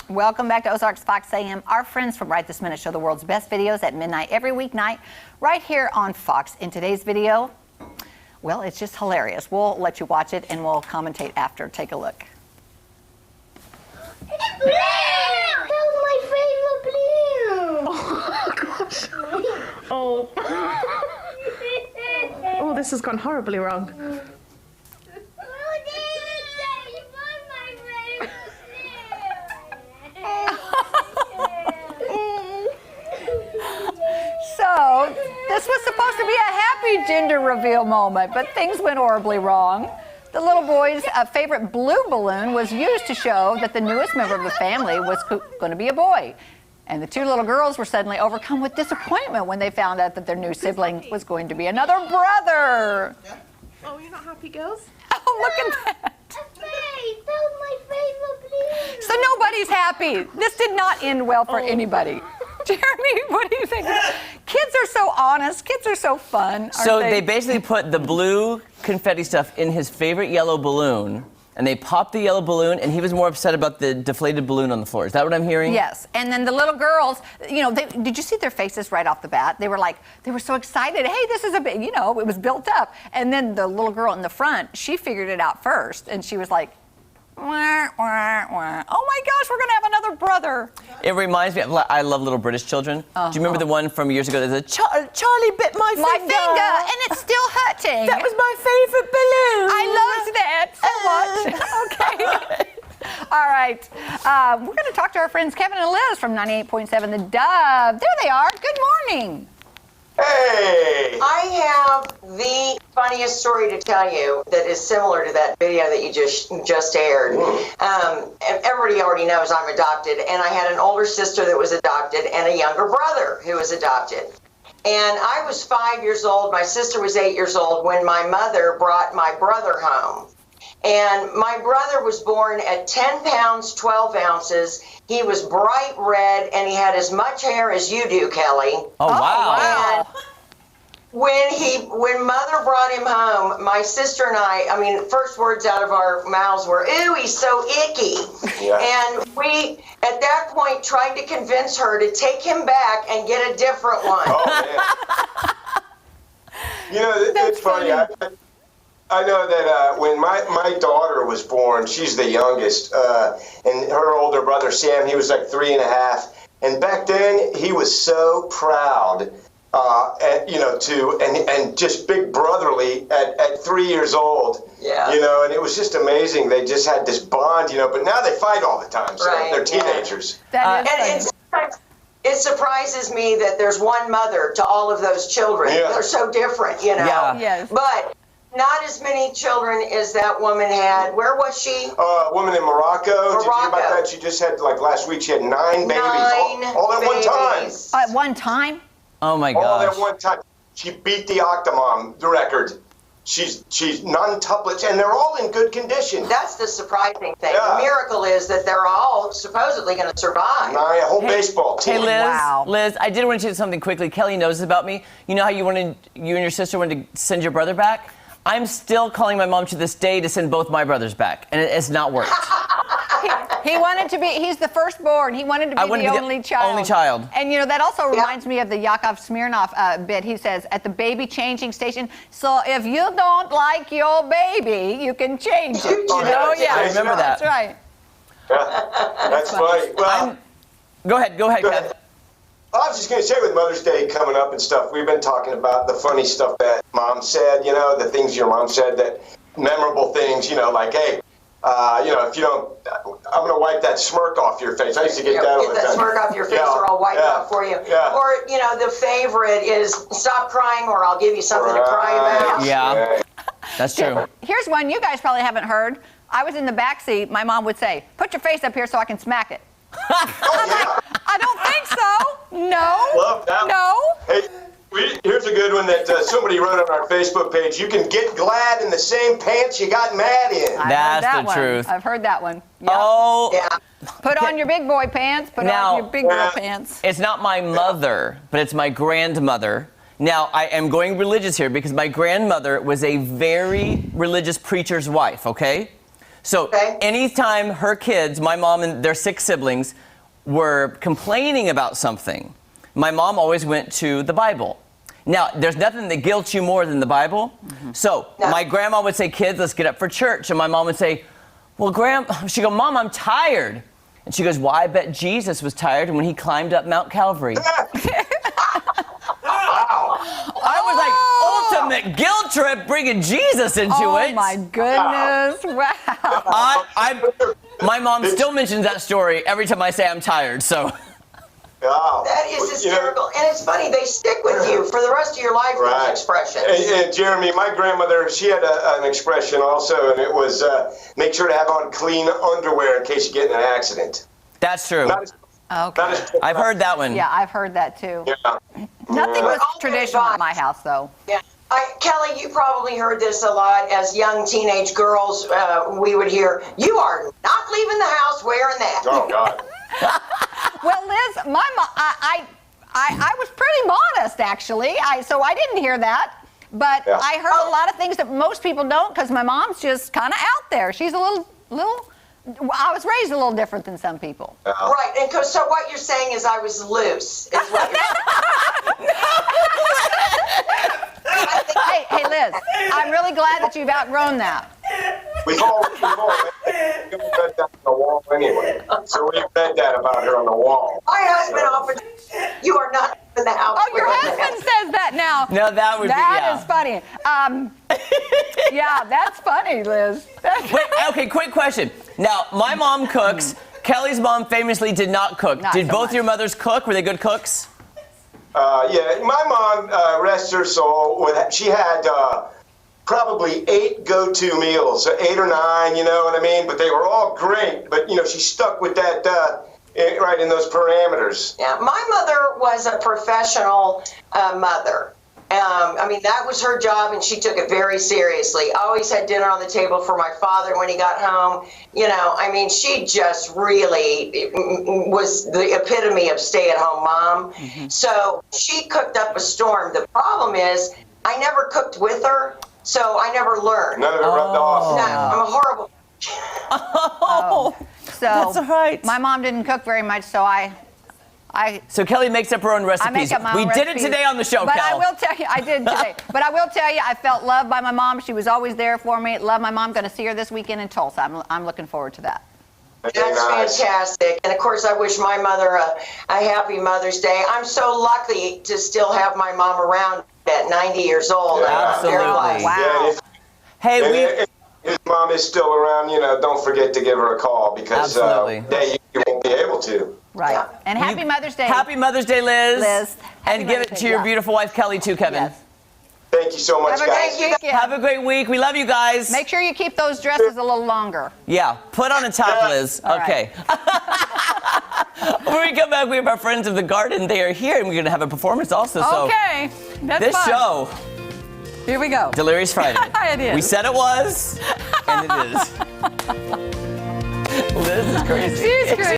Welcome back to Ozarks Fox AM. Our friends from Right This Minute show the world's best videos at midnight every weeknight right here on Fox. In today's video, well, it's just hilarious. We'll let you watch it and we'll commentate after. Take a look. It's blue! That was my favorite blue! Oh gosh. Oh, this has gone horribly wrong. So, this was supposed to be a happy gender reveal moment, but things went horribly wrong. The little boy's favorite blue balloon was used to show that the newest member of the family was going to be a boy. And the two little girls were suddenly overcome with disappointment when they found out that their new sibling was going to be another brother. Oh, you're not happy, girls? Oh, look at that. That was my favorite blue! So nobody's happy. This did not end well for anybody. Jeremy, what do you think? Kids are so honest. Kids are so fun. Aren't So they? they basically put the blue confetti stuff in his favorite yellow balloon, and they popped the yellow balloon, and he was more upset about the deflated balloon on the floor. Is that what I'm hearing? Yes, and then the little girls, you know, did you see their faces right off the bat? They were so excited. Hey, this is a big, you know, it was built up. And then the little girl in the front, she figured it out first, and she was like, wah, wah, wah. Oh my gosh, we're gonna have another brother. It reminds me of, I love little British children. Do you remember the one from years ago that said, Charlie bit my My finger, and it's still hurting. That was my favorite balloon. I loved that so much. Okay. All right. We're going to talk to our friends Kevin and Liz from 98.7 The Dove. There they are. Good morning. Hey! I have the funniest story to tell you that is similar to that video that you just aired. Everybody already knows I'm adopted, and I had an older sister that was adopted and a younger brother who was adopted. And I was 5 years old, my sister was 8 years old when my mother brought my brother home. And my brother was born at 10 pounds, 12 ounces. He was bright red, and he had as much hair as you do, Kelly. Oh, wow. And when mother brought him home, my sister and I mean, first words out of our mouths were, "Ooh, he's so icky." Yeah. And we, at that point, tried to convince her to take him back and get a different one. Oh, man. You know, it's funny. I know that when my daughter was born, she's the youngest, and her older brother, Sam, he was like 3.5. And back then, he was so proud. And just big brotherly at 3 years old. Yeah. You know, and it was just amazing. They just had this bond, you know, but now they fight all the time. So they're teenagers. It surprises me that there's one mother to all of those children. Yeah. They're so different, you know. Yeah. Yes. But not as many children as that woman had. Where was she? A woman in Morocco. Did you hear about that? She just had, like last week, she had 9 babies. All at one time. At one time? Oh my gosh. All at one time. She beat the Octomom record. She's non-tuplets, and they're all in good condition. That's the surprising thing. Yeah. The miracle is that they're all supposedly going to survive. A whole baseball team. Hey, Liz. Wow. Liz, I did want to say something quickly. Kelly knows about me. You know how you and your sister wanted to send your brother back? I'm still calling my mom to this day to send both my brothers back, and it's not worked. He wanted to be, he's the firstborn. He wanted to be the only child. Only child. And, you know, that also reminds me of the Yakov Smirnoff bit. He says, at the baby changing station, so if you don't like your baby, you can change it. You know? Yeah. I remember that. That's right. Yeah, that's funny. Well, Go ahead, Kev. I was just going to say, with Mother's Day coming up and stuff, we've been talking about the funny stuff that Mom said, you know, the things your mom said, that memorable things, you know, like, hey, you know, if you don't, I'm going to wipe that smirk off your face. I used to get that all the time. Get that smirk off your face or I'll wipe it off for you. Yeah. Or, you know, the favorite is stop crying or I'll give you something to cry about. Yeah, that's true. Here's one you guys probably haven't heard. I was in the back seat. My mom would say, put your face up here so I can smack it. I'm like, I don't think so. No. Love that. No. Hey, here's a good one that somebody wrote on our Facebook page. You can get glad in the same pants you got mad in. That's the truth. I've heard that one. Yep. Oh. Yeah. Put on your big boy pants. Put on your big girl pants. It's not my mother, but it's my grandmother. Now, I am going religious here because my grandmother was a very religious preacher's wife, okay? So Okay. anytime her kids, my mom and their 6 siblings, were complaining about something, my mom always went to the Bible. Now, there's nothing that guilts you more than the Bible. So No. my grandma would say, kids, let's get up for church. And my mom would say, well, she'd go, Mom, I'm tired. And she goes, well, I bet Jesus was tired when he climbed up Mount Calvary. I was like, ultimate guilt trip, bringing Jesus into Oh it. my goodness! Wow. My mom still mentions that story every time I say I'm tired, so. Wow. That is You know, hysterical. And it's funny, they stick with you for the rest of your life, those Right. expressions. And Jeremy, my grandmother, she had an expression also, and it was make sure to have on clean underwear in case you get in an accident. That's true. Not as, Okay. not as, I've heard that one. Yeah, I've heard that too. Yeah. Nothing was All traditional good at my house, though. Yeah. Kelly, you probably heard this a lot as young teenage girls. We would hear, "You are not leaving the house wearing that." Oh God. Well, Liz, my mom, I was pretty modest actually. So I didn't hear that, but Yeah. I heard a lot of things that most people don't because my mom's just kind of out there. She's a little. I was raised a little different than some people. Right, and so what you're saying is I was loose. Is what you're Hey, Liz, I'm really glad that you've outgrown that. We've all read that on the wall anyway. So we read that about her on the wall. My husband offered, "You are not in the house." Oh, your wearing husband that." says that now. No, that would be, yeah. That is funny. Yeah, that's funny, Liz. Wait, okay, quick question. Now, my mom cooks. Kelly's mom famously did not cook. Not Did so both much. your mothers cook? Were they good cooks? Yeah, my mom, rest her soul, she had probably 8 go-to meals, 8 or 9, you know what I mean? But they were all great. But, you know, she stuck with that right in those parameters. Yeah, my mother was a professional mother. I mean, that was her job, and she took it very seriously. Always had dinner on the table for my father when he got home. You know, I mean, she just really was the epitome of stay-at-home mom. So she cooked up a storm. The problem is, I never cooked with her, so I never learned. None of it rubbed No, off. I'm a horrible. So That's all right. my mom didn't cook very much, so I So Kelly makes up her own recipes. make up my own we did it recipes. today on the show, But Kel. I will tell you, I did today. But I will tell you, I felt loved by my mom. She was always there for me. Love my mom. Going to see her this weekend in Tulsa. I'm looking forward to that. Very That's nice. fantastic. And of course, I wish my mother a happy Mother's Day. I'm so lucky to still have my mom around at 90 years old. I'm very Absolutely. blessed. Wow. Yeah, Hey, and we. if his mom is still around, you know, don't forget to give her a call because Absolutely. you won't be able to. Right. Yeah. And happy Mother's Day. Happy Mother's Day, Liz. Liz. Happy And give Mother's it Day, to your yeah. beautiful wife, Kelly, too, Kevin. Yes. Thank you so much, Have a guys. great weekend. Have a great week. We love you guys. Make sure you keep those dresses a little longer. Yeah, put on a top, Yeah. Liz. All Okay. When we come back, we have our friends of the garden. They are here, and we're going to have a performance also. Okay. That's So this fun. show, Here we go. Delirious Friday. It is. We said it was, and it is. Liz is crazy. She's great.